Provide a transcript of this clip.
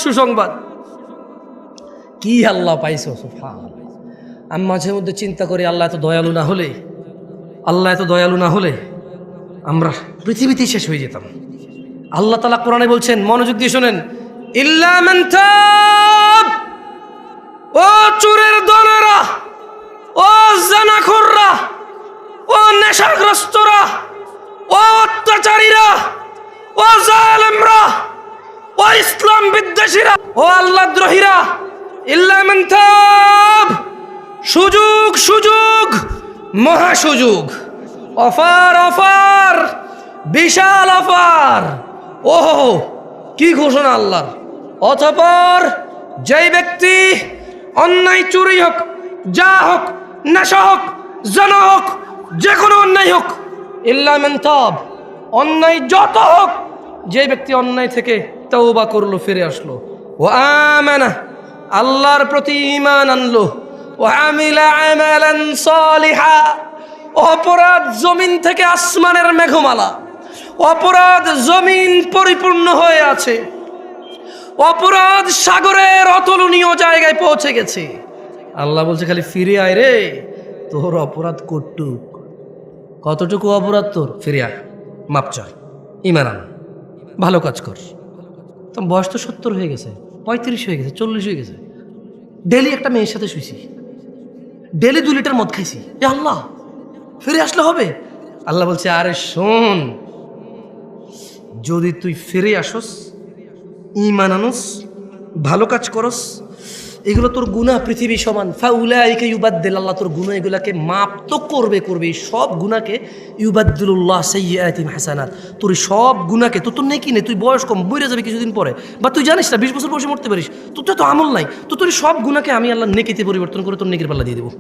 সুসংবাদ। কি আল্লাহ পাইছো, সুবহানাল্লাহ। আমি মাঝে মধ্যে চিন্তা করি, আল্লাহ এত দয়ালু না হলে, আল্লাহ এত দয়ালু না হলে আমরা পৃথিবীতেই শেষ হয়ে যেতাম। আল্লাহ তাআলা কোরআনে বলছেন, মনোযোগ দিয়ে শোনেন, ইল্লা মান তাব, ও চোরের দলেরা, ও জানাখোররা, ও নেশাগ্রস্তরা, ও অত্যাচারীরা, ও জালেমরা, ও ইসলাম বিদ্বেষীরা, ও আল্লাহদ্রোহীরা, ইল্লা মান তাব, সুযোগ সুযোগ, মহা সুযোগ, অফার অফার, বিশাল অফার। ওহো, কি ঘোষণা আল্লাহর। অতঃপর যেই ব্যক্তি অন্যায়, চুরি হোক, যা হোক, নেশা হোক, জানা হোক, যে কোনো অন্যায় হোক, ইল্লা মান তাব, অন্যায় যত হোক, যে ব্যক্তি অন্যায় থেকে তওবা করলো, ফিরে আসলো, ওয়া আমানা, আল্লাহর প্রতি ঈমান আনলো, ওয়া আমিলা আমালান সালিহা, অপরাধ জমিন থেকে আসমানের মেঘমালা, অপরাধ জমিন পরিপূর্ণ হয়ে আছে, অপরাধ সাগরের অতুলনীয় জায়গায় পৌঁছে গেছে। আল্লাহ বলছে, খালি ফিরে আয় রে, তোর অপরাধ কতটুকু অপরাধ তোর, ফিরে আয়, মাপ চার, ঈমান আন, ভালো কাজ কর। তো বয়স তো 70 হয়ে গেছে, 35 হয়ে গেছে, 40 হয়ে গেছে, ডেলি একটা মেয়ের সাথে শুইছি, ডেলি 2 লিটার মদ খাইছি, এ আল্লাহ, ফিরে আসলে হবে? আল্লাহ বলছে, আরে শোন, যদি তুই ফিরে আসস, ঈমান আনস, ভালো কাজ করস, এগুলো তোর গুনাহ পৃথিবী সমান, ফাউলাইকা ইউবাদদিল, আল্লাহ তোর গুনাহ এগুলাকে মাপ তো করবে, সব গুনাহকে, ইউবাদদিলুল্লাহ সাইয়্যাতিহিম হাসানাত, তোর সব গুনাহকে, তোর নেকি নেই, তুই বয়স কম, মরে যাবে কিছুদিন পরে, বা তুই জানিস না 20 বছর বয়সে মরতে পারিস, তোর তো আমল নাই, তো তোর সব গুনাহকে আমি আল্লাহ নেকিতে পরিবর্তন করে তোর নেকির পাল্লা দিয়ে দেবো।